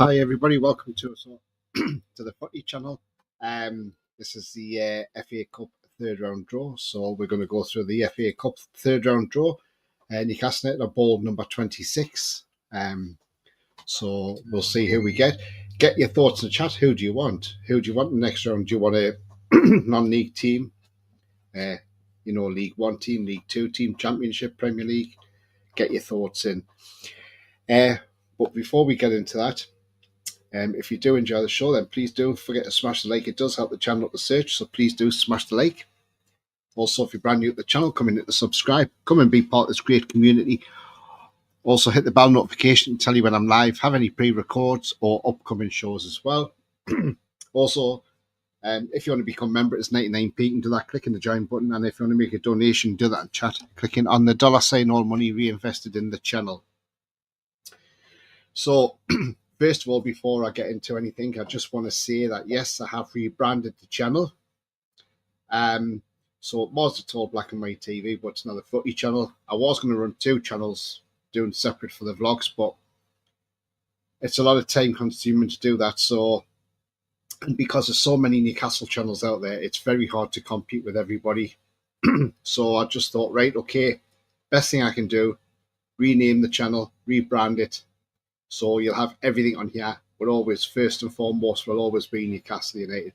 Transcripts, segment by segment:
Hi everybody, welcome to the Footy channel. This is the FA Cup third round draw, so we're going to go through the FA Cup third round draw. Newcastle United are ball number 26. So we'll see who we get. Get your thoughts in the chat. Who do you want? Who do you want in the next round? Do you want a non-league team? League One team, League Two team, Championship, Premier League? Get your thoughts in. But before we get into that, if you do enjoy the show, then please don't forget to smash the like. It does help the channel up the search, so please do smash the like. Also, if you're brand new to the channel, come in to subscribe. Come and be part of this great community. Also, hit the bell notification to tell you when I'm live, have any pre-records or upcoming shows as well. Also, if you want to become a member, it's 99p. You can do that, clicking the join button. And if you want to make a donation, do that in chat, clicking on the $sign, all money reinvested in the channel. So, first of all, before I get into anything, I just want to say that, yes, I have rebranded the channel. So it was the Tall Black and White TV, but it's now the Footy channel. I was going to run two channels, doing separate for the vlogs, but it's a lot of time consuming to do that. So, and because there's so many Newcastle channels out there, it's very hard to compete with everybody. So I just thought, right, okay, best thing I can do, rename the channel, rebrand it. So you'll have everything on here. We're always, first and foremost, we'll always be Newcastle United.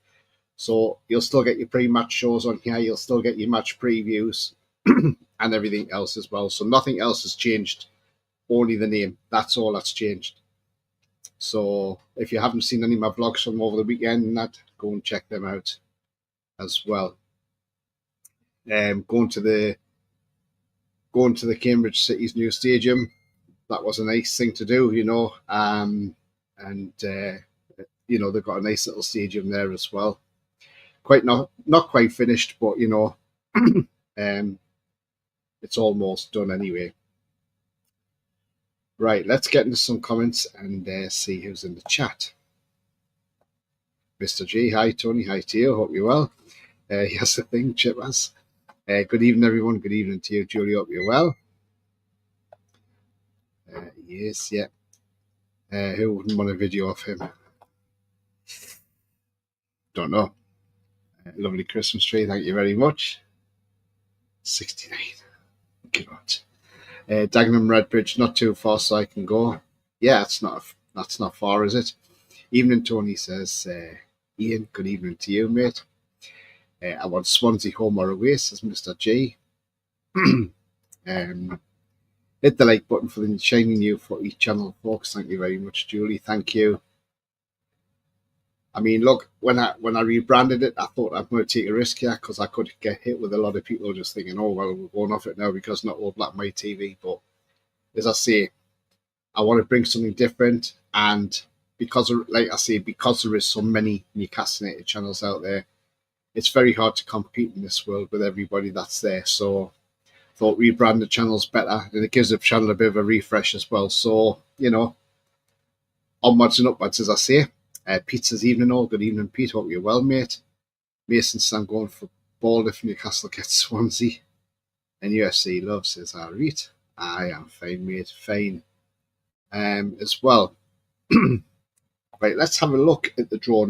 So you'll still get your pre-match shows on here. You'll still get your match previews and everything else as well. So nothing else has changed, only the name. That's all that's changed. So if you haven't seen any of my vlogs from over the weekend and that, go and check them out as well. Going to the Cambridge City's new stadium. That was a nice thing to do, they've got a nice little stadium there as well. Not quite finished, but it's almost done anyway. Right, let's get into some comments and see who's in the chat. Mr. G, hi Tony, hi to you. Hope you're well. Yes, the thing, Chippers. Good evening, everyone. Good evening to you, Julie. Hope you're well. Yes, yeah. Who wouldn't want a video of him? Don't know. Lovely Christmas tree. Thank you very much. 69. God. Dagenham Redbridge, not too far, so I can go. Yeah, that's not far, is it? Evening, Tony says. Ian, good evening to you, mate. I want Swansea home or away, says Mr. G. Hit the like button for the shiny new Footy channel, folks. Thank you very much, Julie. Thank you. I mean, look, when I rebranded it, I thought I'm going to take a risk here because I could get hit with a lot of people just thinking, oh, well, we're going off it now because not all Black and White TV. But as I say, I want to bring something different. And because there is so many Newcastle United channels out there, it's very hard to compete in this world with everybody that's there. So I thought rebrand the channel's better, and it gives the channel a bit of a refresh as well. So, onwards and upwards, as I say. Pete says, evening all. Good evening, Pete. Hope you're well, mate. Mason says, I'm going for ball if Newcastle gets Swansea. And UFC Love says, all right. I am fine, mate. Fine. As well. Right, let's have a look at the draw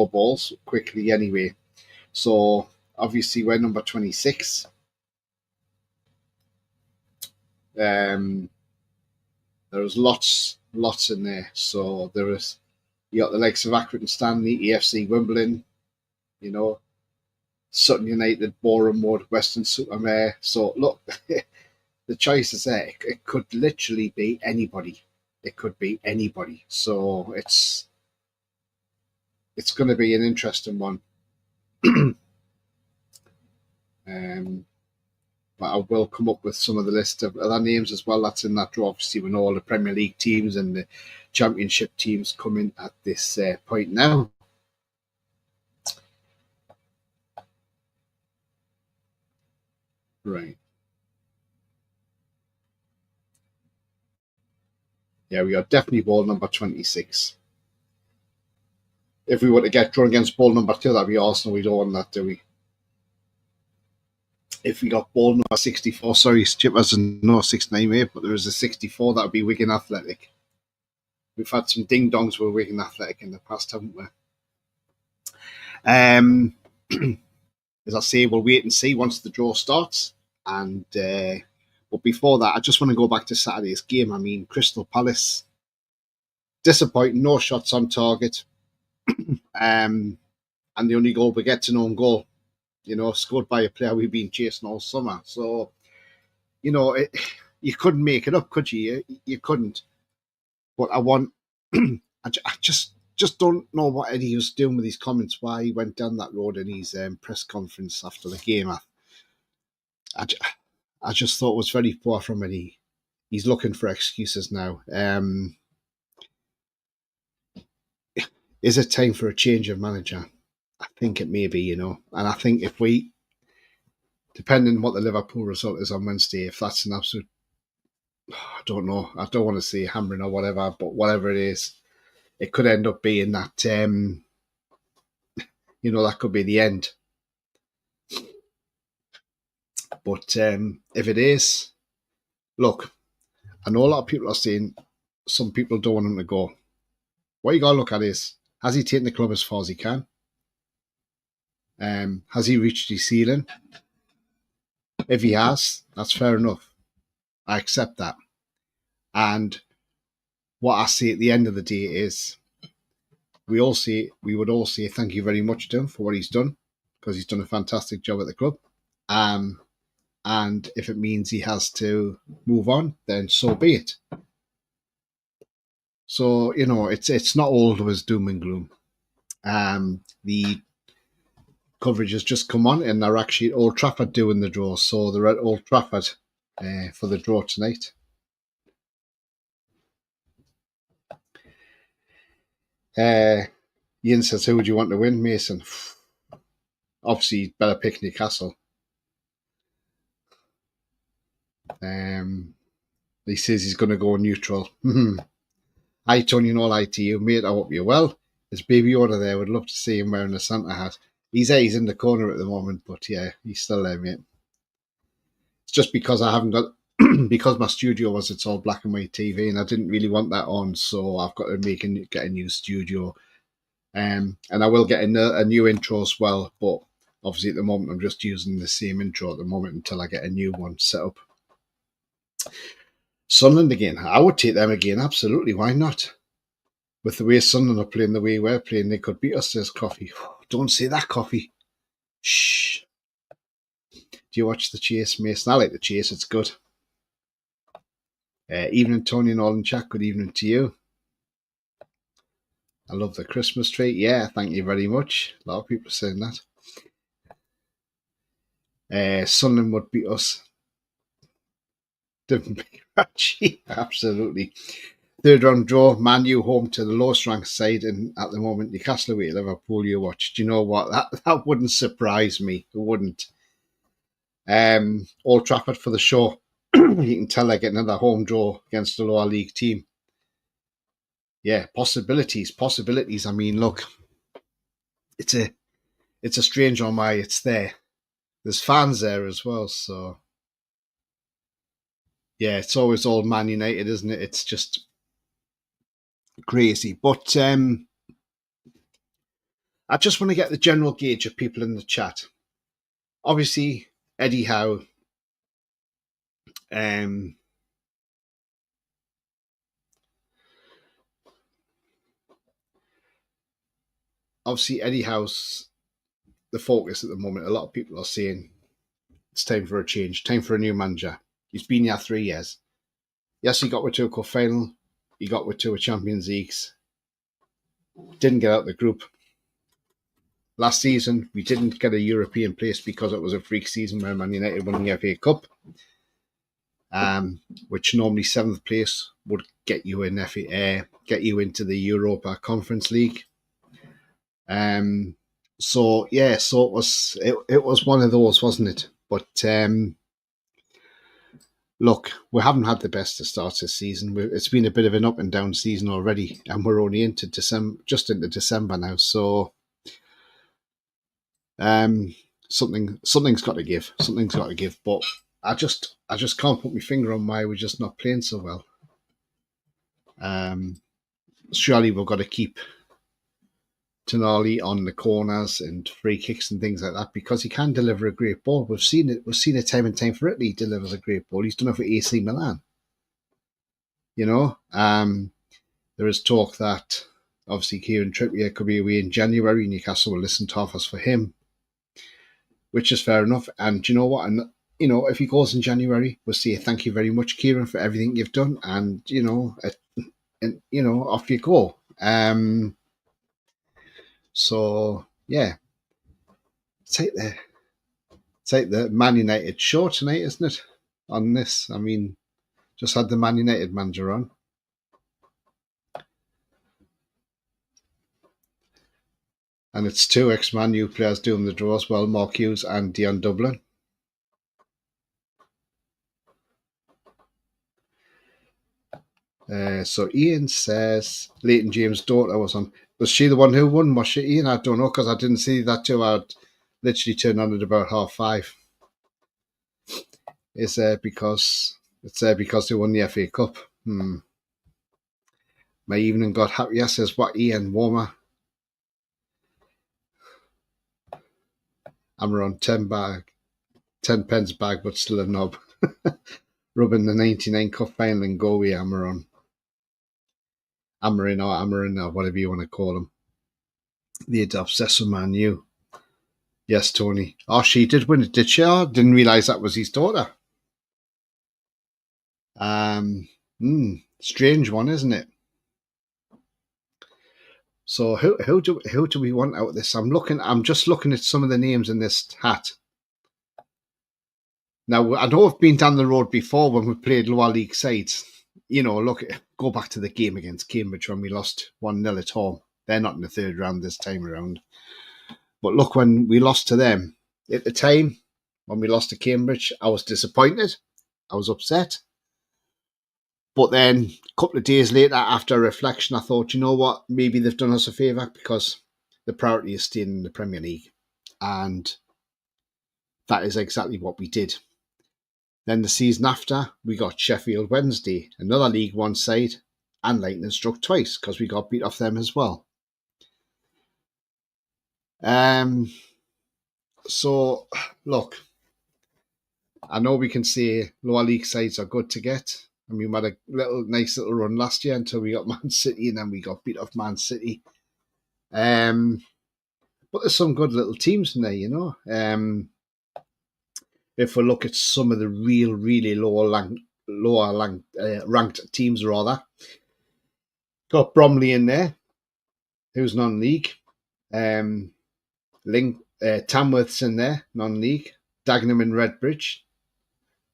balls quickly anyway. So obviously we're number 26. There's lots in there. So you got the likes of Accrington Stanley, EFC Wimbledon, Sutton United, Boreham Wood, Western Supermare. So look, the choice is there. It could literally be anybody. It could be anybody. So it's going to be an interesting one. But I will come up with some of the list of other names as well. That's in that draw. Obviously, when all the Premier League teams and the Championship teams come in at this point now. Right. Yeah, we are definitely ball number 26. If we were to get drawn against ball number 2, that'd be Arsenal. We don't want that, do we? If we got ball number 64, sorry, Chip has no 69 here, but there is a 64, that would be Wigan Athletic. we've had some ding dongs with Wigan Athletic in the past, haven't we? As I say, we'll wait and see once the draw starts. And but before that, I just want to go back to Saturday's game. I mean, Crystal Palace, disappointing, no shots on target. And the only goal we get's an own goal, scored by a player we've been chasing all summer. So, you couldn't make it up, could you? You couldn't. But I just don't know what Eddie was doing with his comments, why he went down that road in his press conference after the game. I just thought it was very poor from Eddie. He's looking for excuses now. Is it time for a change of manager? I think it may be, and I think if we, depending on what the Liverpool result is on Wednesday, if that's an absolute, I don't know, I don't want to say hammering or whatever, but whatever it is, it could end up being that, that could be the end. But if it is, look, I know a lot of people are saying some people don't want him to go. What you got to look at is, has he taken the club as far as he can? Has he reached his ceiling? If he has, that's fair enough. I accept that. And what I say at the end of the day is, we would all say thank you very much to him for what he's done, because he's done a fantastic job at the club. And if it means he has to move on, then so be it. So, it's not all was doom and gloom. The coverage has just come on, and they're actually at Old Trafford doing the draw. So they're at Old Trafford for the draw tonight. Ian says, who would you want to win, Mason? Obviously, you'd better pick Newcastle. He says he's going to go neutral. Hi, Tony, and all hi to you, mate. I hope you're well. There's Baby Yoda there. Would love to see him wearing a Santa hat. He's in the corner at the moment, but yeah, he's still there, mate. It's just because I haven't got, because my studio it's all black and white TV, and I didn't really want that on, so I've got to get a new studio. And I will get a new intro as well, but obviously at the moment I'm just using the same intro at the moment until I get a new one set up. Sunderland again. I would take them again, absolutely. Why not? With the way Sunderland are playing, the way we're playing, they could beat us, says Coffee. Don't say that, Coffee. Shh. Do you watch The Chase, Mason? I like The Chase, it's good. Evening, Tony and all in chat. Good evening to you. I love the Christmas tree. Yeah, thank you very much. A lot of people are saying that. Sunderland would beat us. Absolutely. Third round draw, Man U home to the lowest ranked side, and at the moment Newcastle away to Liverpool. You watch. Do you know what? That wouldn't surprise me. It wouldn't. Old Trafford for the show. You can tell they're getting another home draw against a lower league team. Yeah, possibilities. I mean, look, it's a strange one why it's there. There's fans there as well, so yeah, it's always all Man United, isn't it? It's just crazy. But I just want to get the general gauge of people in the chat. Obviously, Eddie Howe. Obviously, Eddie Howe's the focus at the moment. A lot of people are saying it's time for a change, time for a new manager. He's been here 3 years. Yes, he got with to a cup final. He got with to a Champions Leagues. Didn't get out of the group. Last season, we didn't get a European place because it was a freak season where Man United won the FA Cup, which normally 7th place would get you in get you into the Europa Conference League. So it was one of those, wasn't it? But look, we haven't had the best of starts this season. It's been a bit of an up and down season already, and we're only into December now. So something's got to give. Something's got to give. But I just can't put my finger on why we're just not playing so well. surely we've got to keep Tonali on the corners and free kicks and things like that because he can deliver a great ball. We've seen it. We've seen it time and time for Italy. He delivers a great ball. He's done it for AC Milan. There is talk that obviously Kieran Trippier could be away in January. Newcastle will listen to offers for him, which is fair enough. And you know what? And if he goes in January, we'll say thank you very much, Kieran, for everything you've done. And off you go. So yeah, take the Man United show tonight, isn't it? On this, I mean, just had the Man United manager on. And it's two ex-Man U players doing the draw as well, Mark Hughes and Dion Dublin. So Ian says Leighton James' daughter was on. Was she the one who won? Was she, Ian? I don't know because I didn't see that too. I'd literally turned on at about 5:30. Is there because they won the FA Cup? My evening got happier, says what Ian Warmer. I'm around 10 pence bag, but still a knob. Rubbing the 99 Cup final and go away, Amarin or whatever you want to call him. The obsessed with Man U. Yes, Tony. Oh, she did win it, did she? I didn't realise that was his daughter. Strange one, isn't it? So who do we want out of this? I'm just looking at some of the names in this hat. Now I know I've been down the road before when we played lower league sides. Go back to the game against Cambridge when we lost 1-0 at home. They're not in the third round this time around. But look, when we lost to them, at the time, when we lost to Cambridge, I was disappointed. I was upset. But then a couple of days later, after reflection, I thought, you know what, maybe they've done us a favour because the priority is staying in the Premier League. And that is exactly what we did. Then the season after, we got Sheffield Wednesday, another League One side, and lightning struck twice because we got beat off them as well. So, look, I know we can say lower league sides are good to get. I mean, we had a nice little run last year until we got Man City, and then we got beat off Man City. But there's some good little teams in there, if we look at some of the really lower ranked teams, rather, got Bromley in there, who's non-league. Tamworth's in there, non-league. Dagenham and Redbridge,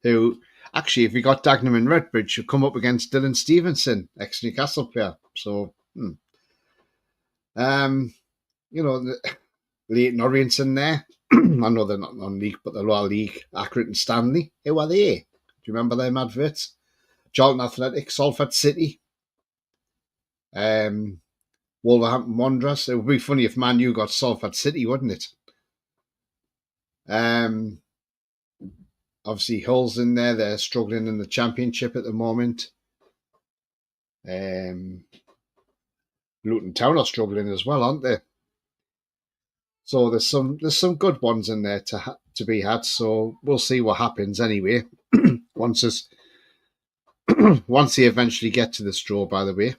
who actually, if we got Dagenham and Redbridge, you come up against Dylan Stevenson, ex-Newcastle player. So, Leighton Orient's in there. I know they're not non-league, but the lower league, Accrington and Stanley. Who are they? Do you remember them adverts? Charlton Athletic, Salford City, Wolverhampton Wanderers. It would be funny if Man U got Salford City, wouldn't it? Obviously, Hull's in there. They're struggling in the Championship at the moment. Luton Town are struggling as well, aren't they? So there's some good ones in there to be had. So we'll see what happens anyway. once they eventually get to this draw, by the way.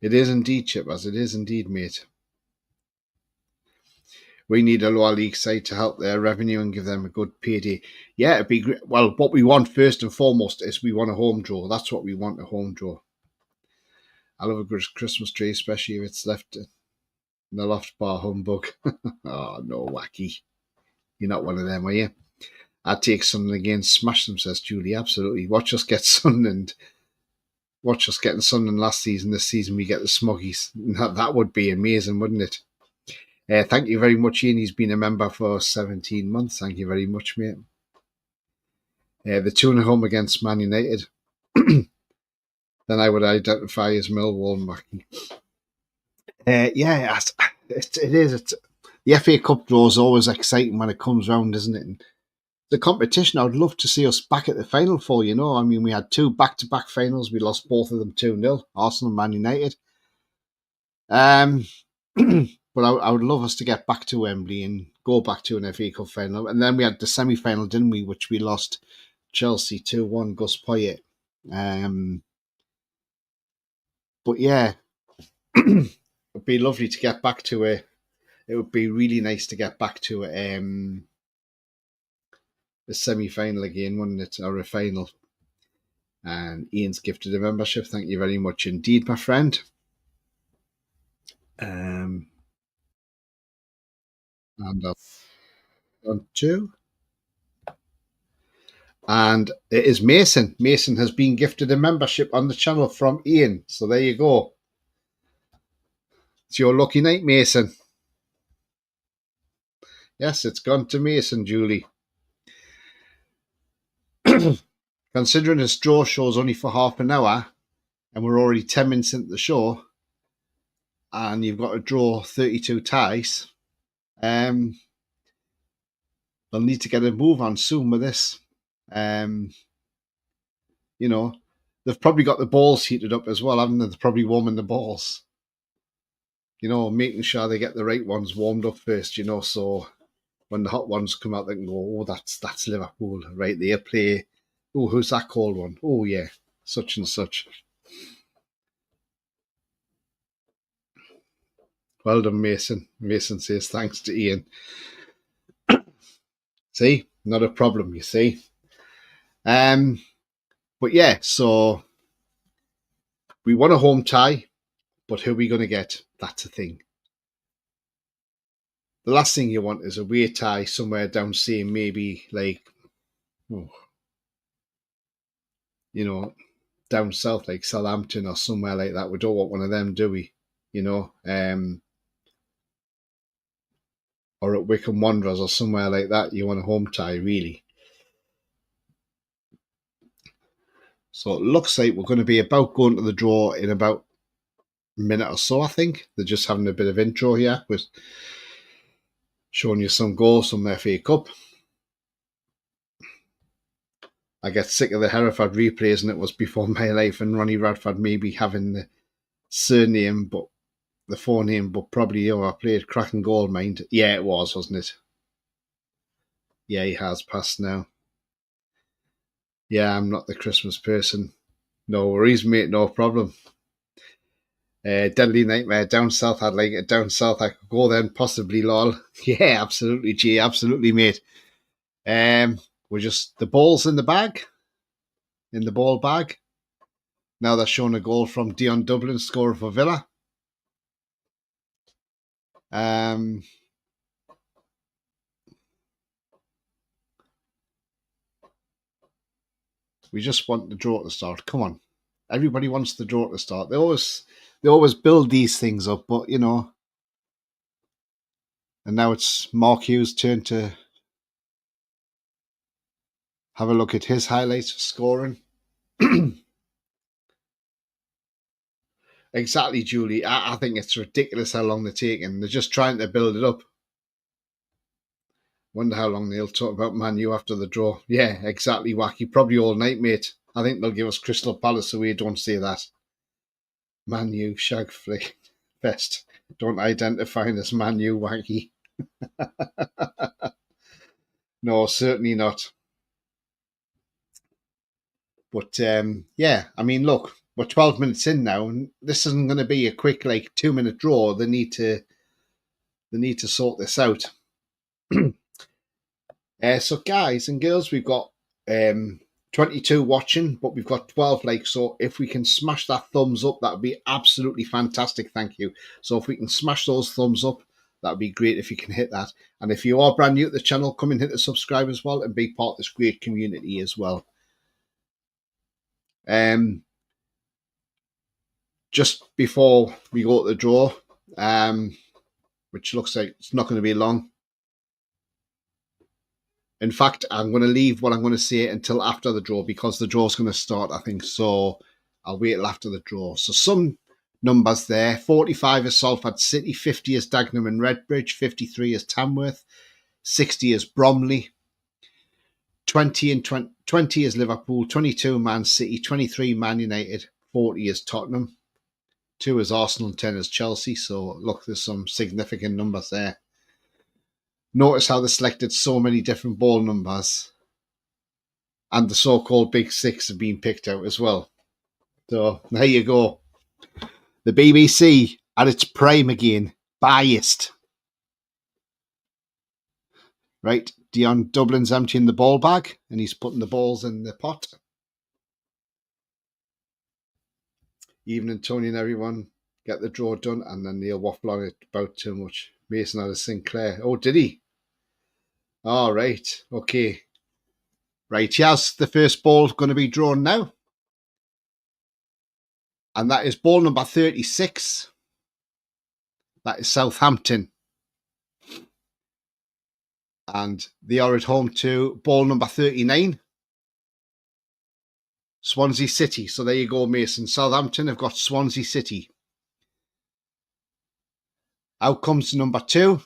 It is indeed, Chippers. It is indeed, mate. We need a lower league side to help their revenue and give them a good payday. Yeah, it'd be great. Well, what we want first and foremost is we want a home draw. That's what we want, a home draw. I love a good Christmas tree, especially if it's left in the loft bar humbug. Oh, no, wacky. You're not one of them, are you? I'd take something again, smash them, says Julie. Absolutely. Watch us get Sunderland. Watch us getting Sunderland last season. This season we get the Smuggies. That would be amazing, wouldn't it? Thank you very much, Ian. He's been a member for 17 months. Thank you very much, mate. The 2-0 against Man United. Then I would identify as Millwall and Mackie. Yeah, it is. The FA Cup draw is always exciting when it comes round, isn't it? And the competition I would love to see us back at the final for, you know. I mean, we had 2 back-to-back finals. We lost both of them 2-0, Arsenal and Man United. But I would love us to get back to Wembley and go back to an FA Cup final. And then we had the semi-final, didn't we, which we lost Chelsea 2-1, Gus Poyet. But yeah, it'd be lovely to get back to it. It would be really nice to get back to a semi-final again, wouldn't it? Or a final. And Ian's gifted a membership. Thank you very much indeed, my friend. And on 2. And it is Mason. Mason has been gifted a membership on the channel from Ian. So there you go. It's your lucky night, Mason. Yes, it's gone to Mason, Julie. Considering this draw show's only for half an hour, and we're already 10 minutes into the show, and you've got to draw 32 ties, they'll need to get a move on soon with this. You know, they've probably got the balls heated up as well, haven't they? They're probably warming the balls. You know, making sure they get the right ones warmed up first, you know, so when the hot ones come out, they can go, oh, that's Liverpool, right there, play. Oh, who's that cold one? Oh, yeah, such and such. Well done, Mason. Mason says thanks to Ian. See, not a problem, you see. But yeah, so we want a home tie, but who are we going to get? That's the thing. The last thing you want is a away tie somewhere down, say, maybe like, you know, down south, like Southampton or somewhere like that. We don't want one of them, do we? You know, or at Wycombe Wanderers or somewhere like that. You want a home tie, really. So it looks like we're going to be about going to the draw in about a minute or so, I think. They're just having a bit of intro here with showing you some goals from the FA Cup. I get sick of the Hereford replays, and it was before my life, and Ronnie Radford maybe having the surname, but the forename, but probably, you know, I played cracking goal, mind. Yeah, it was, wasn't it? Yeah, he has passed now. Yeah, I'm not the Christmas person. No worries, mate, no problem. Deadly Nightmare, down south, I'd like it. Down south, I could go then, possibly, lol. Yeah, absolutely, G, absolutely, mate. We're just, the ball's in the bag, in the ball bag. Now they're showing a goal from Dion Dublin, scorer for Villa. We just want the draw to start. Come on. Everybody wants the draw to start. They always build these things up, but you know. And now it's Mark Hughes' turn to have a look at his highlights of scoring. Exactly, Julie. I think it's ridiculous how long they're taking. They're just trying to build it up. Wonder how long they'll talk about Man U after the draw. Yeah, exactly, Wacky. Probably all night, mate. I think they'll give us Crystal Palace away. Don't say that. Man U, shag flick. Best. Don't identify as Man U, Wacky. No, certainly not. But yeah, I mean, look, we're 12 minutes in now, and this isn't going to be a quick, like, 2-minute draw. They need to sort this out. So, guys and girls, we've got 22 watching, but we've got 12 likes. So, if we can smash that thumbs up, that would be absolutely fantastic. Thank you. So, if we can smash those thumbs up, that would be great if you can hit that. And if you are brand new to the channel, come and hit the subscribe as well and be part of this great community as well. Just before we go to the draw, which looks like it's not going to be long. In fact, I'm going to leave what I'm going to say until after the draw, because the draw is going to start, I think. So I'll wait till after the draw. So some numbers there. 45 is Salford City, 50 is Dagenham and Redbridge, 53 is Tamworth, 60 is Bromley, 20 and 20 is Liverpool, 22 Man City, 23 Man United, 40 is Tottenham, 2 is Arsenal, and 10 is Chelsea. So look, there's some significant numbers there. Notice how they selected so many different ball numbers, and the so-called Big Six have been picked out as well. So there you go. The BBC at its prime again, biased. Right, Dion Dublin's emptying the ball bag and he's putting the balls in the pot. Evening, Tony and everyone. Get the draw done, and then Neil waffle on it about too much. Mason out of Sinclair. Oh, did he? All right. Okay. Right, yes, the first ball going to be drawn now. And that is ball number 36. That is Southampton. And they are at home to ball number 39. Swansea City. So there you go, Mason. Southampton have got Swansea City. Out comes number 2.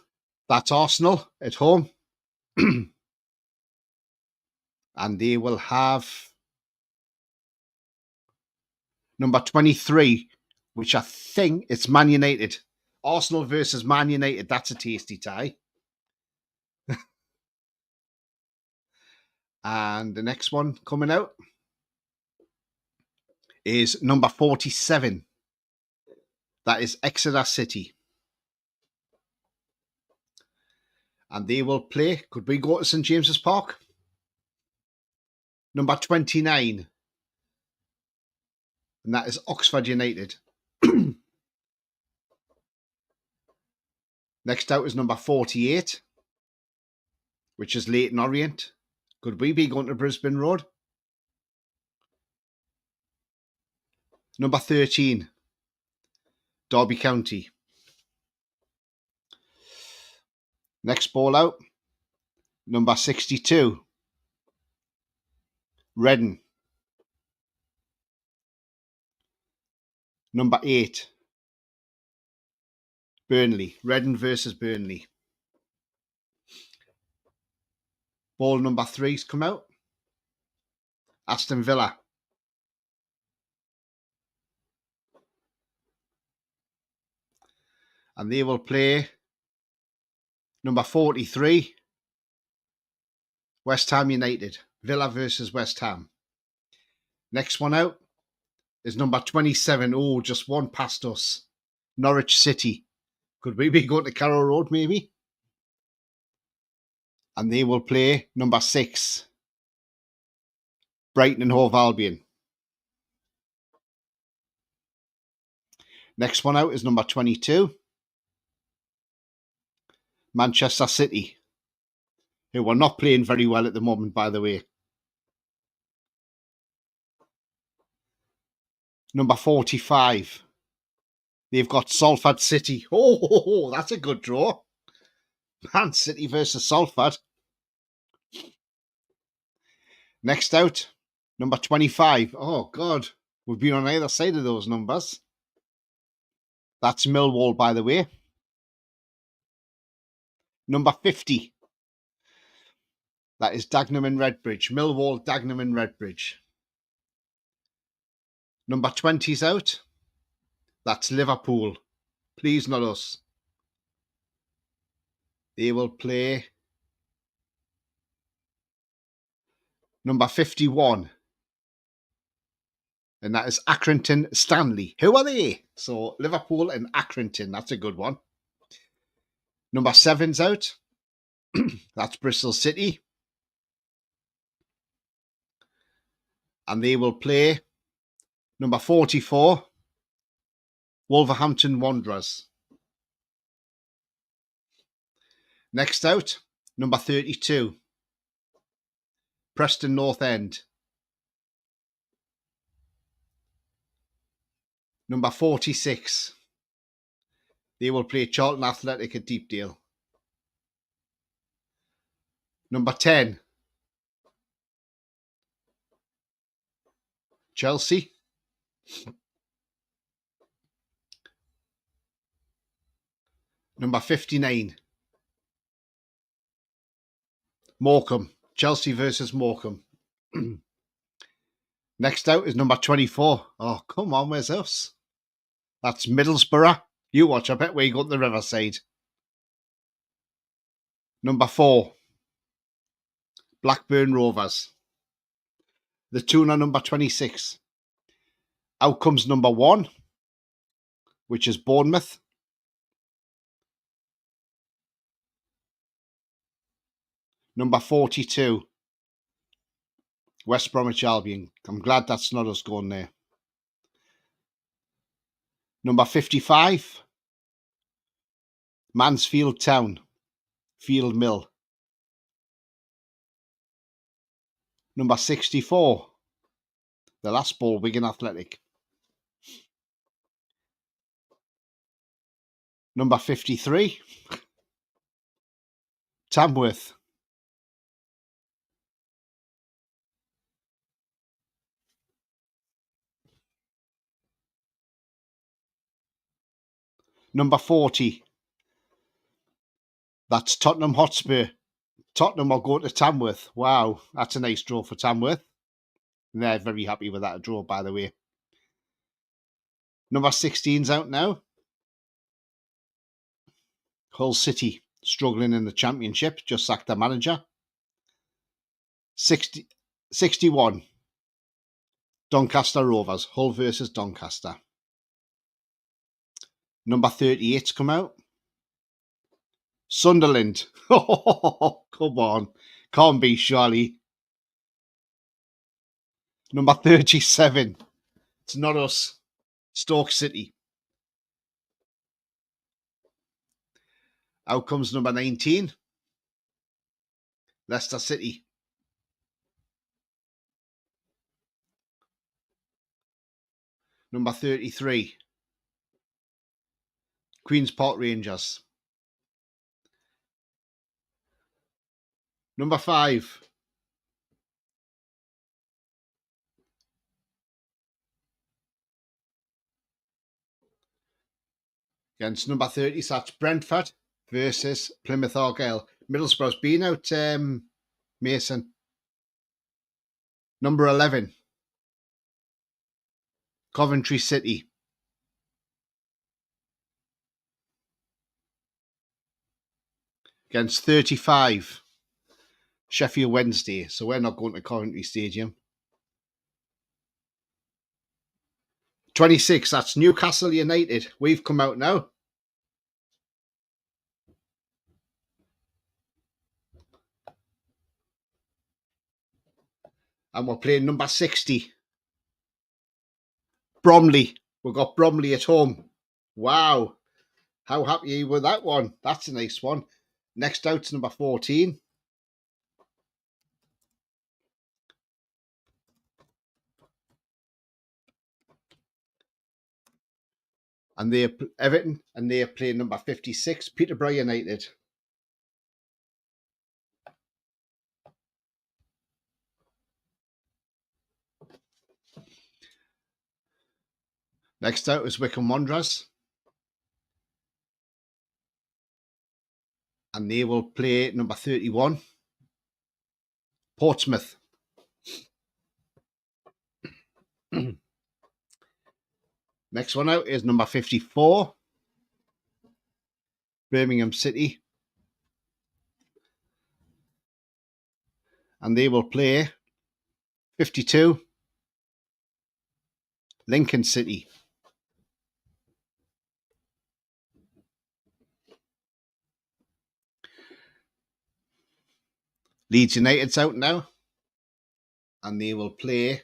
That's Arsenal at home. And they will have number 23, which I think it's Man United. Arsenal versus Man United. That's a tasty tie. And the next one coming out is number 47. That is Exeter City. And they will play. Could we go to St James's Park? Number 29. And that is Oxford United. Next out is number 48, which is Leyton Orient. Could we be going to Brisbane Road? Number 13, Derby County. Next ball out, number 62, Reading. Number 8, Burnley. Reading versus Burnley. Ball number 3's come out. Aston Villa. And they will play number 43, West Ham United. Villa versus West Ham. Next one out is number 27. Oh, just one past us. Norwich City. Could we be going to Carrow Road maybe? And they will play number 6, Brighton and Hove Albion. Next one out is number 22, Manchester City, who are not playing very well at the moment, by the way. Number 45, they've got Salford City. Oh, that's a good draw. Man City versus Salford. Next out, number 25. Oh, God. We've been on either side of those numbers. That's Millwall, by the way. Number 50. That is Dagenham and Redbridge. Millwall, Dagenham and Redbridge. Number 20's out. That's Liverpool. Please, not us. They will play number 51. And that is Accrington Stanley. Who are they? So Liverpool and Accrington. That's a good one. Number 7's out. That's Bristol City. And they will play number 44, Wolverhampton Wanderers. Next out, number 32, Preston North End. Number 46, they will play Charlton Athletic at Deepdale. Number 10, Chelsea. Number 59, Morecambe. Chelsea versus Morecambe. Next out is number 24. Oh, come on, where's us? That's Middlesbrough. You watch, I bet we go to the Riverside. Number 4, Blackburn Rovers. The tune are number 26. Out comes number 1, which is Bournemouth. Number 42, West Bromwich Albion. I'm glad that's not us going there. Number 55, Mansfield Town, Field Mill. Number 64, the last ball, Wigan Athletic. Number 53, Tamworth. Number 40, that's Tottenham Hotspur. Tottenham are going to Tamworth. Wow, that's a nice draw for Tamworth. They're very happy with that draw, by the way. Number 16's out now. Hull City, struggling in the Championship, just sacked their manager. 61, Doncaster Rovers, Hull versus Doncaster. Number 38's come out. Sunderland. Oh, come on. Can't be, surely. Number 37. It's not us. Stoke City. Out comes number 19. Leicester City. Number 33. Queen's Park Rangers. Number 5. Against number 30, so that's Brentford versus Plymouth Argyle. Middlesbrough's been out, Mason. Number 11. Coventry City. Against 35. Sheffield Wednesday. So we're not going to Coventry Stadium. 26, that's Newcastle United. We've come out now. And we're playing number 60. Bromley. We've got Bromley at home. Wow. How happy are you with that one? That's a nice one. Next out's number 14. And they're Everton, and they're playing number 56, Peterborough United. Next out is Wycombe Wanderers. And they will play number 31, Portsmouth. Next one out is number 54, Birmingham City. And they will play 52, Lincoln City. Leeds United's out now. And they will play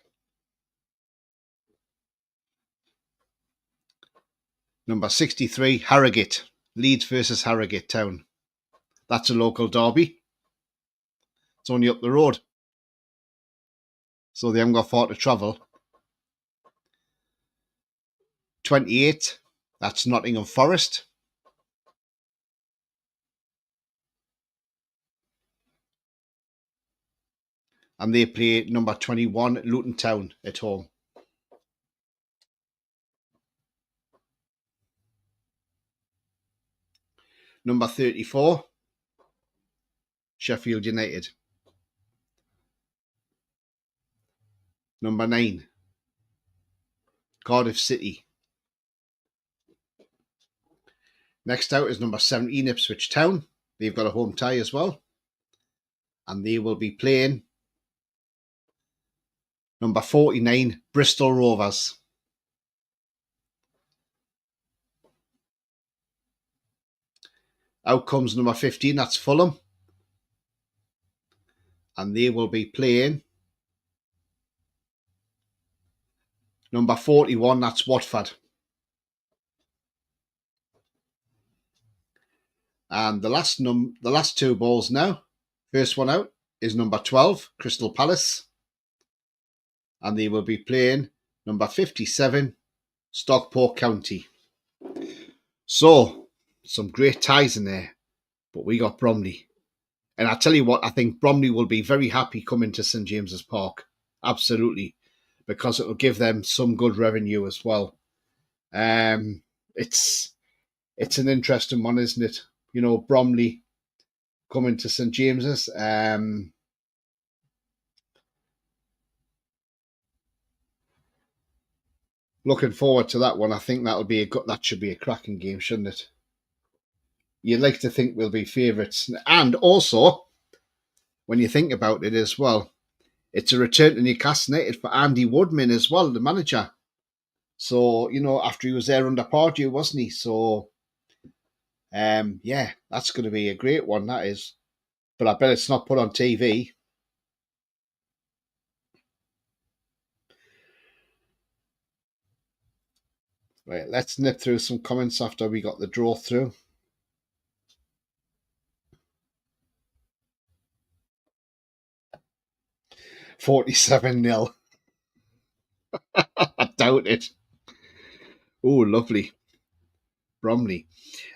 number 63, Harrogate. Leeds versus Harrogate Town. That's a local derby. It's only up the road. So they haven't got far to travel. 28, that's Nottingham Forest. And they play number 21, Luton Town at home. Number 34, Sheffield United. Number 9, Cardiff City. Next out is number 17, Ipswich Town. They've got a home tie as well. And they will be playing number 49, Bristol Rovers. Out comes number 15, that's Fulham. And they will be playing number 41, that's Watford. And the last two balls now. First one out is number 12, Crystal Palace. And they will be playing number 57, Stockport County. So, some great ties in there. But we got Bromley. And I tell you what, I think Bromley will be very happy coming to St James's Park. Absolutely. Because it will give them some good revenue as well. It's an interesting one, isn't it? You know, Bromley coming to St James's. Looking forward to that one. I think that should be a cracking game, shouldn't it? You'd like to think we'll be favourites. And also, when you think about it as well, it's a return to Newcastle United for Andy Woodman as well, the manager. So, you know, after he was there under Pardew, wasn't he? So, yeah, that's going to be a great one, that is. But I bet it's not put on TV. Right, let's nip through some comments after we got the draw through. $47-0. I doubt it. Oh, lovely. Bromley.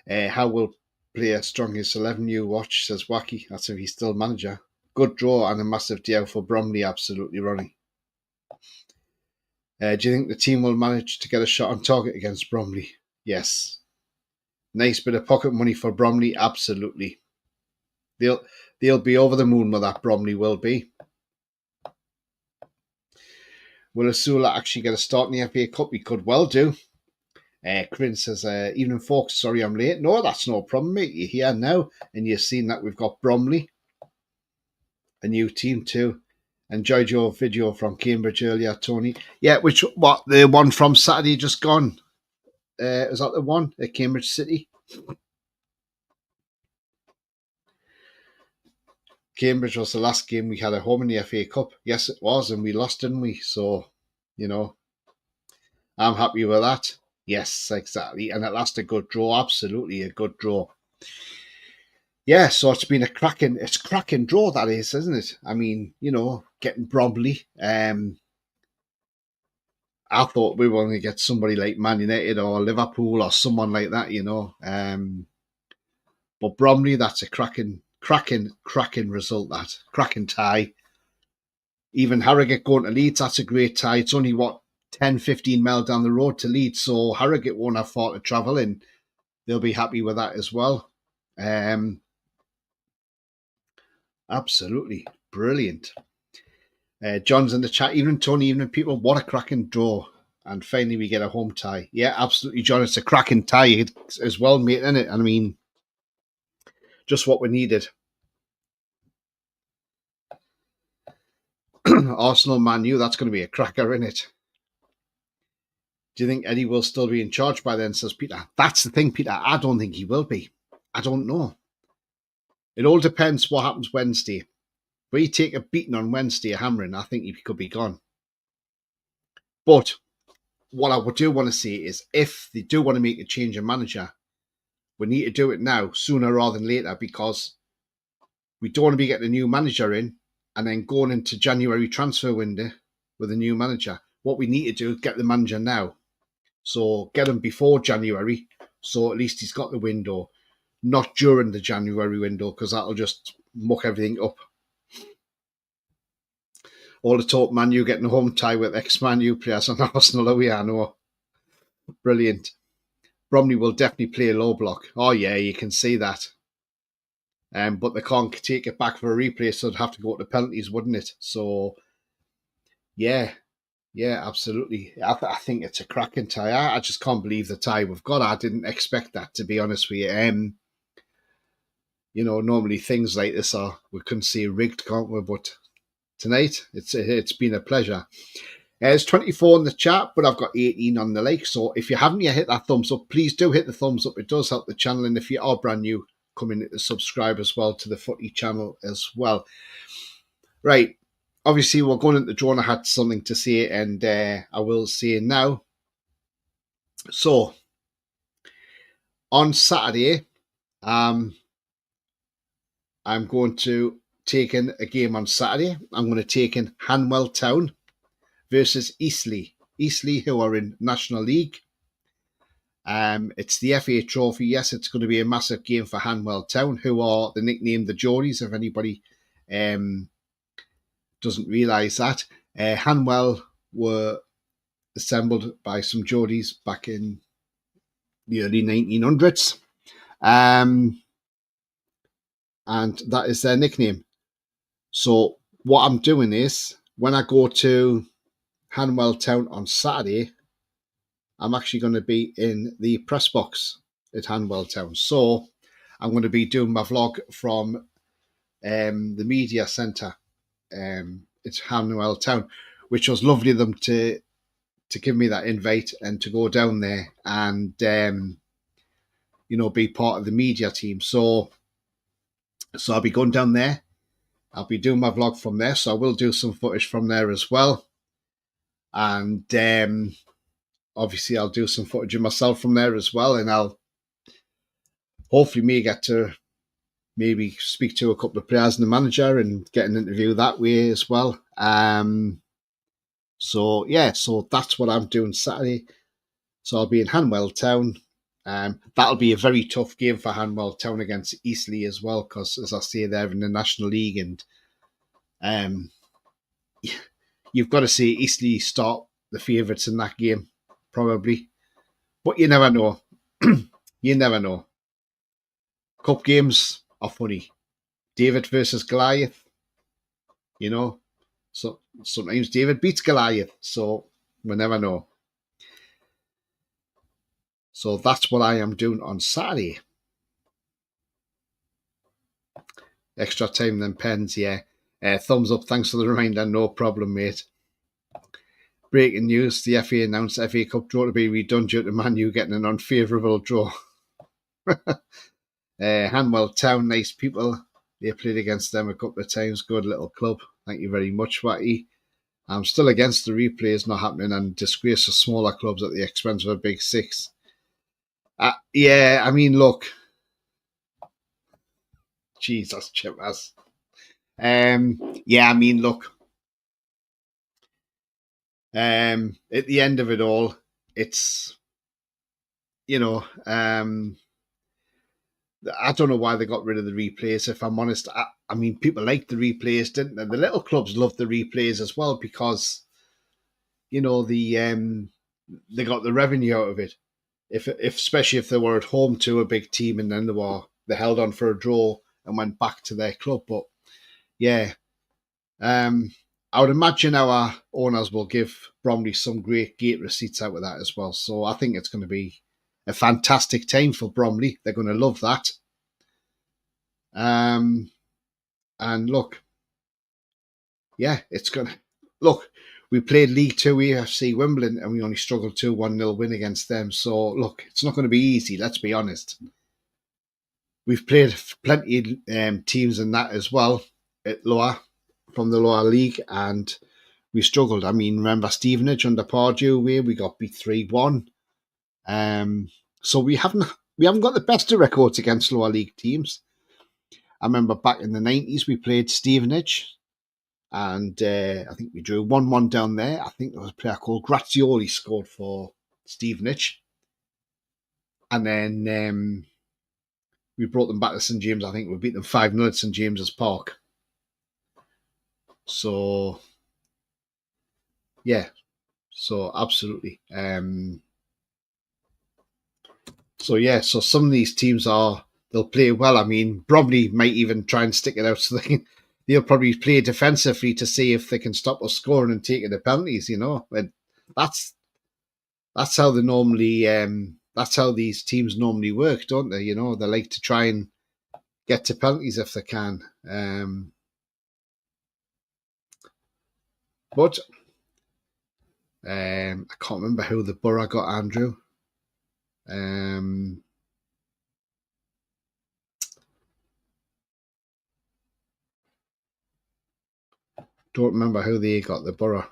How will player strongest 11 you watch, says Wacky. That's if he's still manager. Good draw and a massive DL for Bromley, absolutely, Ronnie. Do you think the team will manage to get a shot on target against Bromley? Yes. Nice bit of pocket money for Bromley, absolutely. They'll be over the moon with that, Bromley will be. Will Asula actually get a start in the FA Cup? He could well do. Corinne says, evening folks, sorry I'm late. No, that's no problem, mate. You're here now, and you've seen that we've got Bromley, a new team too. Enjoyed your video from Cambridge earlier, Tony. Yeah, the one from Saturday just gone? Is that the one at Cambridge City? Cambridge was the last game we had at home in the FA Cup. Yes, it was, and we lost, didn't we? So, you know, I'm happy with that. Yes, exactly. And at last a good draw, absolutely a good draw. Yeah, so it's been a cracking draw, that is, isn't it? I mean, you know, getting Bromley. I thought we were going to get somebody like Man United or Liverpool or someone like that, you know. But Bromley, that's a cracking result, that. Cracking tie. Even Harrogate going to Leeds, that's a great tie. It's only, 10, 15 mile down the road to Leeds, so Harrogate won't have far to travel in. They'll be happy with that as well. Absolutely brilliant. John's in the chat. Evening, Tony. Evening, people. What a cracking draw. And finally, we get a home tie. Yeah, absolutely, John. It's a cracking tie as well, mate, isn't it? I mean, just what we needed. Arsenal, Man U, that's going to be a cracker, isn't it? Do you think Eddie will still be in charge by then, says Peter? That's the thing, Peter. I don't think he will be. I don't know. It all depends what happens Wednesday. If we take a beating on Wednesday, a hammering, I think he could be gone. But what I do want to see is if they do want to make a change of manager, we need to do it now, sooner rather than later, because we don't want to be getting a new manager in and then going into January transfer window with a new manager. What we need to do is get the manager now. So get him before January, so at least he's got the window, not during the January window, because that'll just muck everything up. All the talk, Man U getting a home tie with ex-Man U players on Arsenal. Oh, yeah, I know. Brilliant. Bromley will definitely play a low block. Oh, yeah, you can see that. But they can't take it back for a replay, so they'd have to go to penalties, wouldn't it? So, yeah, Yeah, absolutely. I think it's a cracking tie. I just can't believe the tie we've got. I didn't expect that, to be honest with you. Normally things like this are we couldn't see rigged, can't we? But tonight, it's been a pleasure. It's 24 in the chat, but I've got 18 on the like. So if you haven't yet hit that thumbs up, please do hit the thumbs up. It does help the channel. And if you are brand new, come in to subscribe as well to the footy channel as well. Right. Obviously, we're going into the draw, and I had something to say, and I will say it now. So, on Saturday, I'm going to take in a game on Saturday. I'm going to take in Hanwell Town versus Eastleigh. Eastleigh, who are in National League. It's the FA Trophy. Yes, it's going to be a massive game for Hanwell Town, who are the nickname the Geordies, if anybody doesn't realise that. Hanwell were assembled by some Geordies back in the early 1900s. And that is their nickname. So what I'm doing is, when I go to Hanwell Town on Saturday, I'm actually going to be in the press box at Hanwell Town. So I'm going to be doing my vlog from the media centre at Hanwell Town, which was lovely of them to give me that invite and to go down there and be part of the media team. So I'll be going down there. I'll be doing my vlog from there, so I will do some footage from there as well. And obviously I'll do some footage of myself from there as well, and I'll hopefully get to maybe speak to a couple of players and the manager and get an interview that way as well. So that's what I'm doing Saturday. So I'll be in Hanwell Town. That'll be a very tough game for Hanwell Town against Eastleigh as well, because as I say, they're in the National League, and you've got to see Eastleigh start the favourites in that game, probably. But you never know. You never know. Cup games are funny. David versus Goliath. So sometimes David beats Goliath, so we never know. So that's what I am doing on Saturday. Extra time than pens, yeah. Thumbs up, thanks for the reminder, no problem, mate. Breaking news, the FA announced FA Cup draw to be redone due to Man U getting an unfavourable draw. Hanwell Town, nice people. They played against them a couple of times. Good little club. Thank you very much, Watty. I'm still against the replays not happening and disgrace of smaller clubs at the expense of a big six. Yeah, I mean, look. Jesus, Chippers. Yeah, I mean, look. At the end of it all, it's, I don't know why they got rid of the replays, if I'm honest. I mean, people like the replays, didn't they? The little clubs love the replays as well because, they got the revenue out of it. If especially if they were at home to a big team and then they held on for a draw and went back to their club. But yeah, I would imagine our owners will give Bromley some great gate receipts out of that as well. So I think it's going to be a fantastic time for Bromley. They're going to love that. And look, yeah, it's going to look. We played League Two AFC Wimbledon and we only struggled to 1-0 win against them. So look, it's not going to be easy. Let's be honest. We've played plenty of teams in that as well from the lower league, and we struggled. I mean, remember Stevenage under Pardew, we got beat 3-1. So we haven't got the best of records against lower league teams. I remember back in the 90s we played Stevenage, and I think we drew 1-1 down there. I think there was a player called Grazioli scored for Stevenage, and then we brought them back to St James. I think we beat them 5-0 at St James's Park. So yeah, so absolutely. So some of these teams they'll play well. I mean, Bromley might even try and stick it out so they'll probably play defensively to see if they can stop us scoring and taking the penalties. And that's how they normally. That's how these teams normally work, don't they? They like to try and get to penalties if they can. But I can't remember who the Borough got, Andrew. Don't remember who they got, the Borough.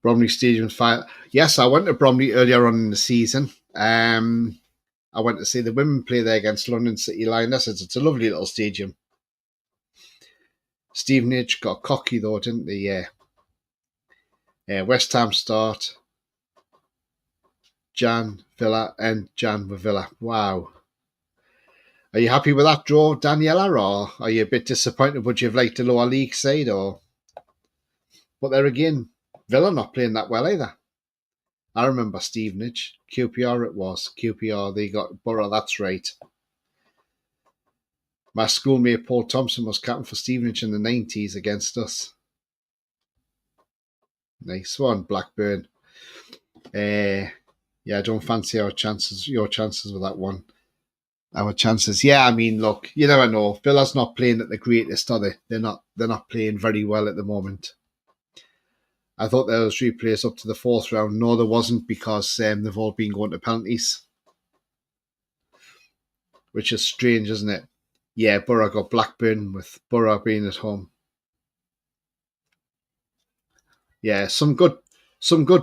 Bromley Stadium's fire. Yes, I went to Bromley earlier on in the season. I went to see the women play there against London City Lionesses. It's a lovely little stadium. Stevenage got cocky though, didn't they? West Ham start. Jan Villa and Jan with Villa. Wow. Are you happy with that draw, Daniela, or are you a bit disappointed? Would you have liked a lower league side? But there again, Villa not playing that well either. I remember Stevenage. QPR it was. QPR, they got Borough, that's right. My schoolmate Paul Thompson was captain for Stevenage in the 90s against us. Nice one, Blackburn. I don't fancy your chances with that one. Our chances. Yeah, I mean, look, you never know. Villa's not playing at the greatest, are they? They're not playing very well at the moment. I thought there was 3 players up to the 4th round. No, there wasn't, because they've all been going to penalties. Which is strange, isn't it? Yeah, Borough got Blackburn, with Borough being at home. Yeah, some good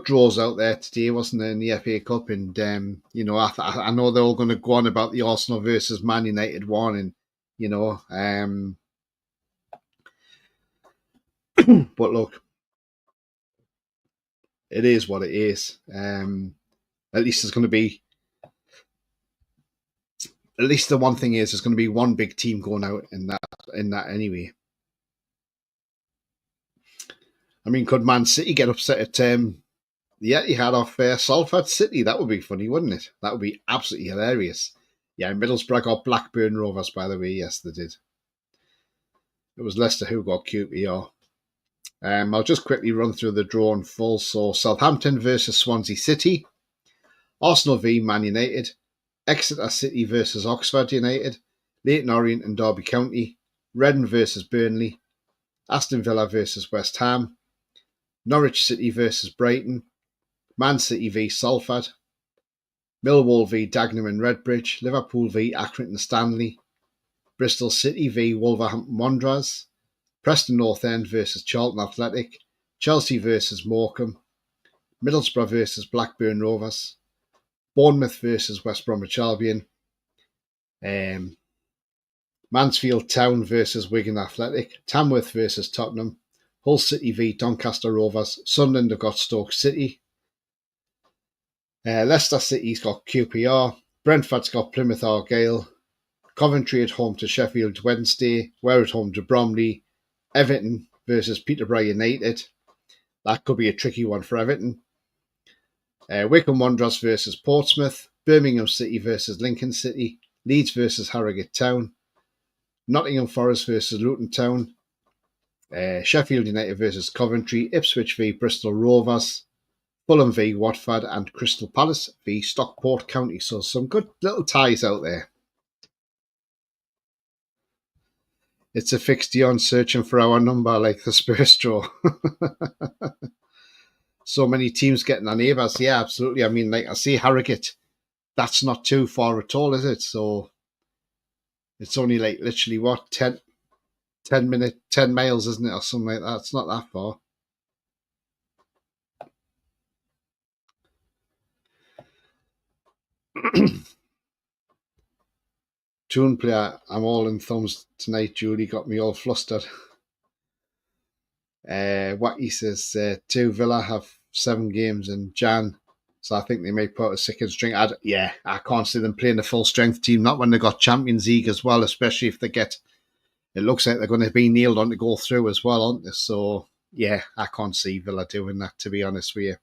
draws out there today, wasn't there, in the FA Cup? And I know they're all going to go on about the Arsenal versus Man United one, and but look, it is what it is. At least there's going to be. At least the one thing is, there's going to be one big team going out in that anyway. I mean, could Man City get upset at Etihad off Salford City? That would be funny, wouldn't it? That would be absolutely hilarious. Yeah, Middlesbrough got Blackburn Rovers, by the way. Yes, they did. It was Leicester who got QPR. I'll just quickly run through the draw in full. So Southampton versus Swansea City, Arsenal v Man United, Exeter City versus Oxford United, Leyton Orient and Derby County, Reading versus Burnley, Aston Villa versus West Ham, Norwich City versus Brighton, Man City v Salford, Millwall v Dagenham and Redbridge, Liverpool v Accrington and Stanley, Bristol City v Wolverhampton Wanderers, Preston North End versus Charlton Athletic, Chelsea versus Morecambe, Middlesbrough versus Blackburn Rovers, Bournemouth versus West Bromwich Albion, Mansfield Town versus Wigan Athletic, Tamworth versus Tottenham, Hull City v Doncaster Rovers, Sunderland have got Stoke City, Leicester City's got QPR, Brentford's got Plymouth Argyle, Coventry at home to Sheffield Wednesday, we're at home to Bromley, Everton versus Peterborough United. That could be a tricky one for Everton. Wycombe Wanderers versus Portsmouth, Birmingham City versus Lincoln City, Leeds versus Harrogate Town, Nottingham Forest versus Luton Town, Sheffield United versus Coventry, Ipswich v Bristol Rovers, Fulham v Watford, and Crystal Palace v Stockport County. So some good little ties out there. It's a fixed Dion searching for our number like the Spurs draw. So many teams getting our neighbours. Yeah, absolutely. I mean, like I see Harrogate. That's not too far at all, is it? So it's only like literally what, 10 miles, isn't it? Or something like that. It's not that far. Tune player, I'm all in thumbs tonight. Julie got me all flustered. What he says, 2 Villa have 7 games in Jan, so I think they may put a second string. I can't see them playing a full strength team, not when they got Champions League as well, especially if they get. It looks like they're going to be nailed on to go through as well, aren't they? So yeah, I can't see Villa doing that, to be honest with you.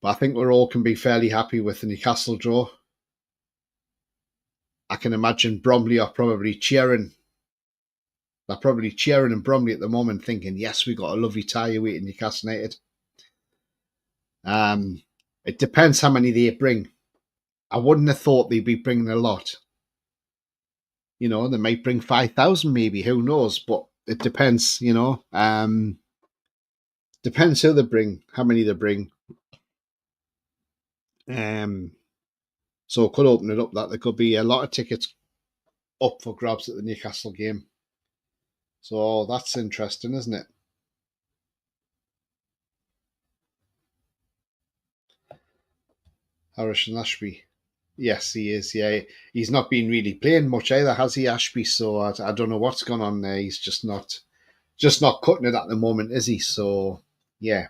But I think we're all can be fairly happy with the Newcastle draw. I can imagine Bromley are probably cheering. They're probably cheering in Bromley at the moment, thinking, "Yes, we got a lovely tie away in Newcastle United." It depends how many they bring. I wouldn't have thought they'd be bringing a lot. You know, they might bring 5,000, maybe. Who knows? But it depends. You know, depends who they bring, how many they bring. So it could open it up that there could be a lot of tickets up for grabs at the Newcastle game. So that's interesting, isn't it? Harrison Ashby. Yes, he is. Yeah, he's not been really playing much either, has he, Ashby? So I don't know what's gone on there. He's just not cutting it at the moment, is he? So yeah.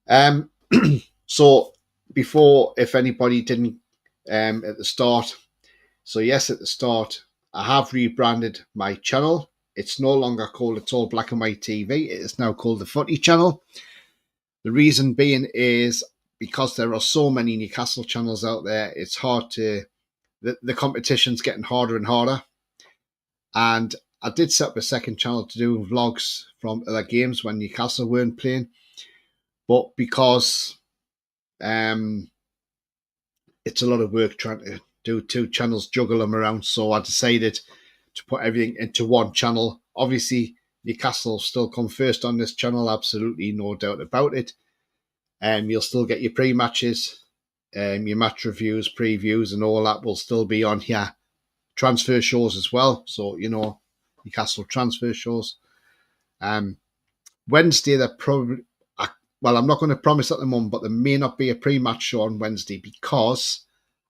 Um. So before, if anybody didn't, at the start. So yes, at the start, I have rebranded my channel. It's no longer called It's All Black and White TV. It is now called the Footy Channel. The reason being is because there are so many Newcastle channels out there. It's hard to the competition's getting harder and harder. And I did set up a second channel to do vlogs from other games when Newcastle weren't playing, but because it's a lot of work trying to do two channels, juggle them around, so I decided to put everything into one channel. Obviously, Newcastle still come first on this channel, absolutely no doubt about it. You'll still get your pre-matches, your match reviews, previews, and all that will still be on here. Transfer shows as well, so you know, Newcastle transfer shows. Wednesday, they're probably well, I'm not going to promise at the moment, but there may not be a pre-match show on Wednesday because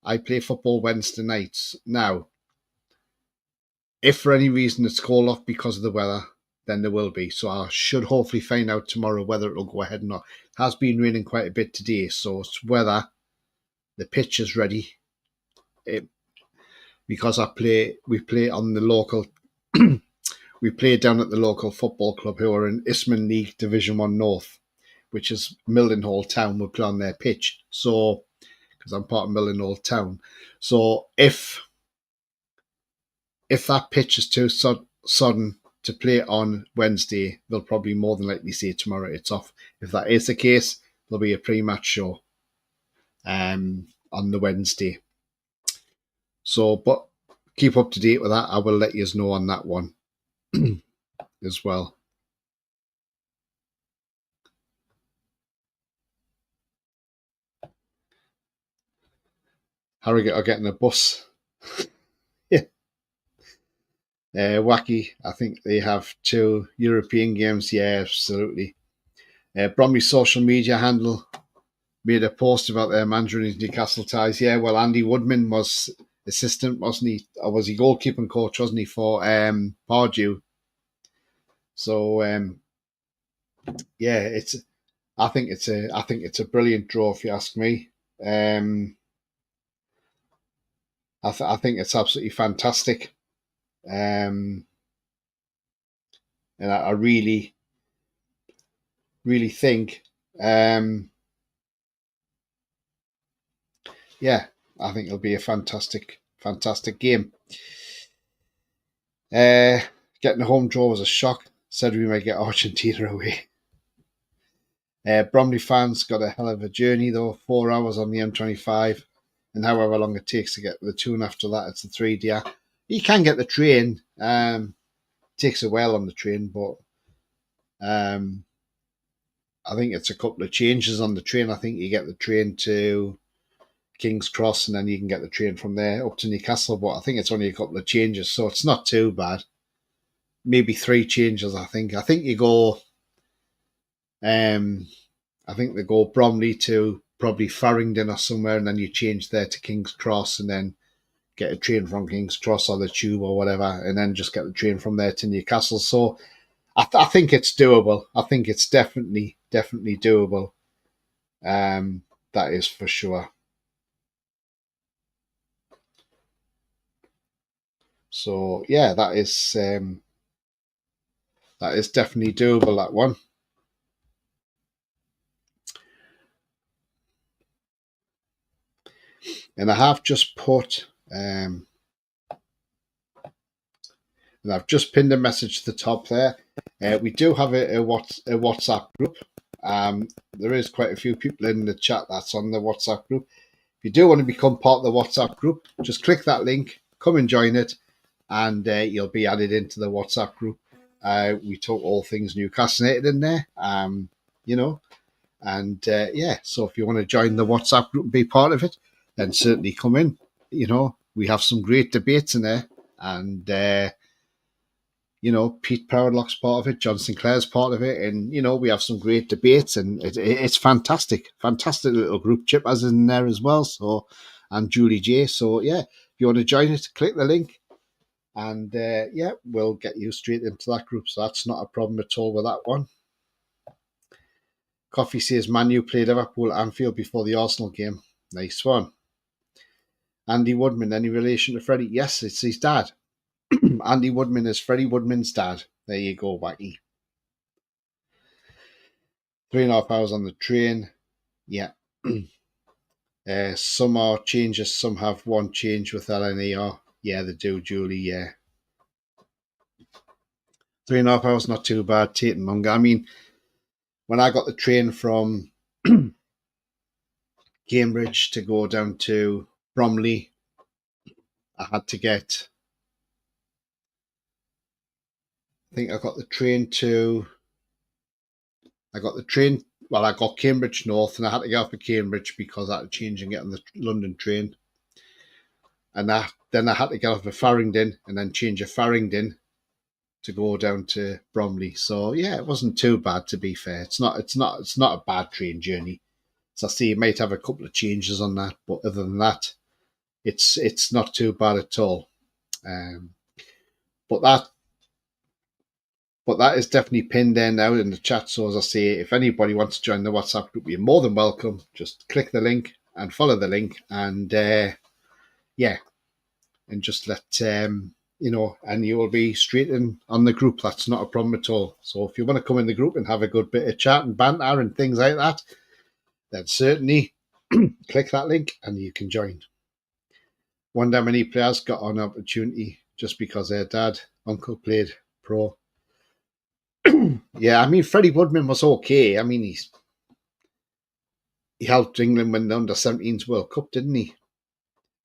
I play football Wednesday nights. Now, if for any reason it's called off because of the weather, then there will be. So I should hopefully find out tomorrow whether it'll go ahead or not. It has been raining quite a bit today, so it's whether the pitch is ready. Because we play on the local, we play down at the local football club who are in Isthmian League Division 1 North, which is Mildenhall Town. We play on their pitch. So, because I'm part of Mildenhall Town. So if that pitch is too sudden to play on Wednesday, they'll probably more than likely say tomorrow it's off. If that is the case, there'll be a pre-match show on the Wednesday. So, but keep up to date with that. I will let you know on that one as well. Harrogate are getting a bus. Yeah. Wacky, I think they have 2 European games. Yeah, absolutely. Bromley's social media handle made a post about their manager in Newcastle ties. Yeah, well, Andy Woodman was assistant, wasn't he? Or was he goalkeeping coach, wasn't he, for Pardew? So yeah, I think it's a brilliant draw if you ask me. I think it's absolutely fantastic. And I really, really think, yeah, I think it'll be a fantastic, fantastic game. Getting a home draw was a shock. Said we might get Argentina away. Bromley fans got a hell of a journey though. 4 hours on the M25, and however long it takes to get the tune after that, it's the 3D. You can get the train. Takes a while on the train, but I think it's a couple of changes on the train. I think you get the train to King's Cross, and then you can get the train from there up to Newcastle. But I think it's only a couple of changes, so it's not too bad. Maybe 3 changes. I think you go. I think they go Bromley to probably Farringdon or somewhere, and then you change there to King's Cross, and then get a train from King's Cross or the tube or whatever, and then just get the train from there to Newcastle. So I think it's doable. I think it's definitely doable. That is for sure. So yeah, that is definitely doable. That one. And I have just put, and I've just pinned a message to the top there. We do have a WhatsApp group. There is quite a few people in the chat that's on the WhatsApp group. If you do want to become part of the WhatsApp group, just click that link, come and join it, and you'll be added into the WhatsApp group. We talk all things Newcastle United in there, you know, and yeah. So if you want to join the WhatsApp group and be part of it, then certainly come in. You know, we have some great debates in there, and you know, Pete Proudlock's part of it, John Sinclair's part of it, and you know, we have some great debates, and it's fantastic little group. Chip has in there as well, so, and Julie J. So yeah, if you want to join it, click the link, and yeah, we'll get you straight into that group. So that's not a problem at all with that one. Coffee says Man U played Liverpool at Anfield before the Arsenal game. Nice one. Andy Woodman, any relation to Freddie? Yes, it's his dad. Andy Woodman is Freddie Woodman's dad. There you go, Wacky. 3.5 hours on the train. Yeah. Some are changes, some have one change with LNER. Yeah, they do, Julie, yeah. 3.5 hours, not too bad. Taking longer. I mean, when I got the train from Cambridge to go down to Bromley, I had to get, I think I got the train, well, I got Cambridge North, and I had to get off at Cambridge because I had to change and get on the London train. And then I had to get off at Farringdon and then change at Farringdon to go down to Bromley. So yeah, it wasn't too bad, to be fair. It's not a bad train journey. So I see you might have a couple of changes on that, but other than that, it's not too bad at all. But that is definitely pinned there now in the chat. So as I say, if anybody wants to join the WhatsApp group, you're more than welcome. Just click the link and follow the link, and yeah, and just let you know, and you will be straight in on the group. That's not a problem at all. So if you want to come in the group and have a good bit of chat and banter and things like that, then certainly click that link and you can join. Wonder how many players got an opportunity just because their dad, uncle played pro. Yeah, I mean, Freddie Woodman was okay. I mean, he helped England win the under-17s World Cup, didn't he?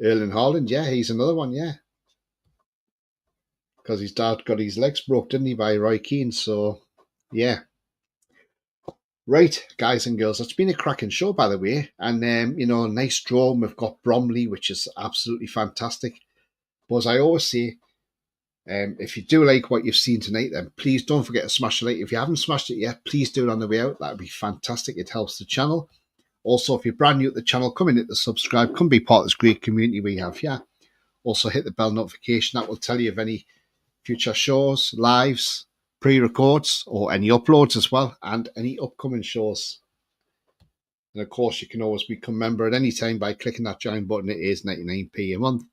Erling Haaland, yeah, he's another one, yeah. Because his dad got his legs broke, didn't he, by Roy Keane? So, yeah. Right, guys and girls, it's been a cracking show, by the way. And, you know, nice draw. We've got Bromley, which is absolutely fantastic. But as I always say, if you do like what you've seen tonight, then please don't forget to smash the like. If you haven't smashed it yet, please do it on the way out. That would be fantastic. It helps the channel. Also, if you're brand new at the channel, come in, hit the subscribe. Come be part of this great community we have here. Also, hit the bell notification. That will tell you of any future shows, lives, pre-records, or any uploads as well, and any upcoming shows. And of course, you can always become a member at any time by clicking that join button. It is 99p a month.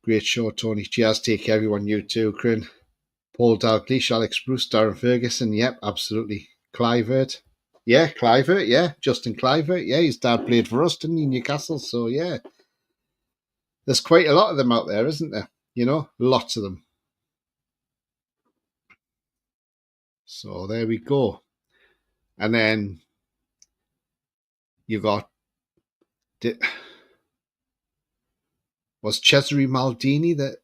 Great show, Tony. Cheers. Take care, everyone. You too, Crin. Paul Dalgleish, Alex Bruce, Darren Ferguson. Yep, absolutely. Clivert. Yeah, Clivert. Yeah, Justin Clivert. Yeah, his dad played for us, didn't he, Newcastle? So, yeah. There's quite a lot of them out there, isn't there? You know, lots of them. So, there we go. And then you got... Was Cesare Maldini that...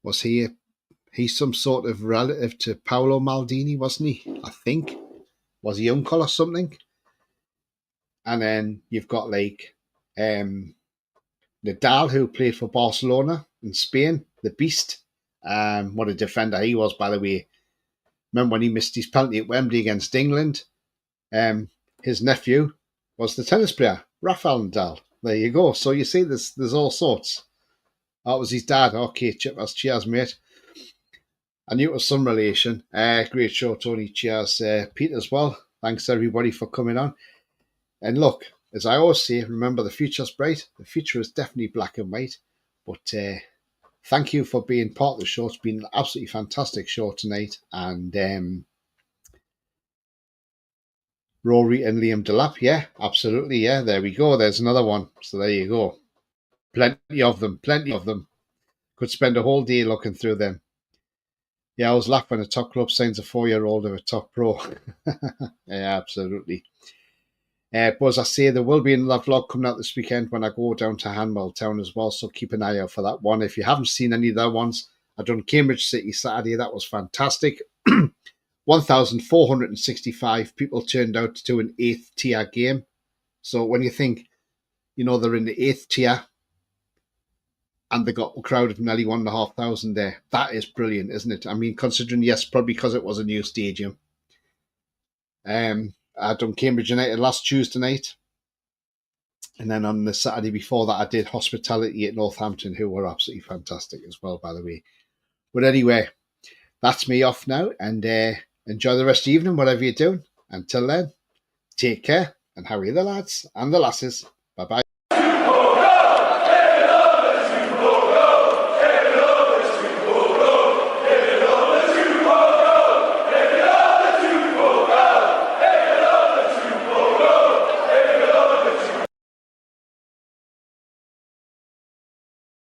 Was he's some sort of relative to Paolo Maldini, wasn't he? I think. Was he uncle or something? And then you've got like Nadal, who played for Barcelona in Spain, the beast. What a defender he was, by the way. Remember when he missed his penalty at Wembley against England? His nephew was the tennis player, Rafael Nadal. There you go. So you see, there's all sorts. That was his dad. Okay, cheers, mate. I knew it was some relation. Great show, Tony. Cheers, Pete, as well. Thanks, everybody, for coming on. And look, as I always say, remember the future's bright. The future is definitely black and white. But thank you for being part of the show. It's been an absolutely fantastic show tonight. And Rory and Liam Delap. Yeah, absolutely. Yeah, there we go. There's another one. So there you go. Plenty of them. Plenty of them. Could spend a whole day looking through them. Yeah, I was laughing when a top club signs a 4-year-old of a top pro. Yeah, absolutely. But as I say, there will be another vlog coming out this weekend when I go down to Hanwell Town as well. So keep an eye out for that one. If you haven't seen any of the ones, I done Cambridge City Saturday. That was fantastic. 1,465 people turned out to do an 8th tier game. So when you think, they're in the 8th tier and they got a crowd of nearly 1,500 there, that is brilliant, isn't it? I mean, considering, yes, probably because it was a new stadium. I done Cambridge United last Tuesday night. And then on the Saturday before that, I did Hospitality at Northampton, who were absolutely fantastic as well, by the way. But anyway, that's me off now, and enjoy the rest of the evening, whatever you're doing. Until then, take care, and how are you, the lads and the lasses? Bye-bye.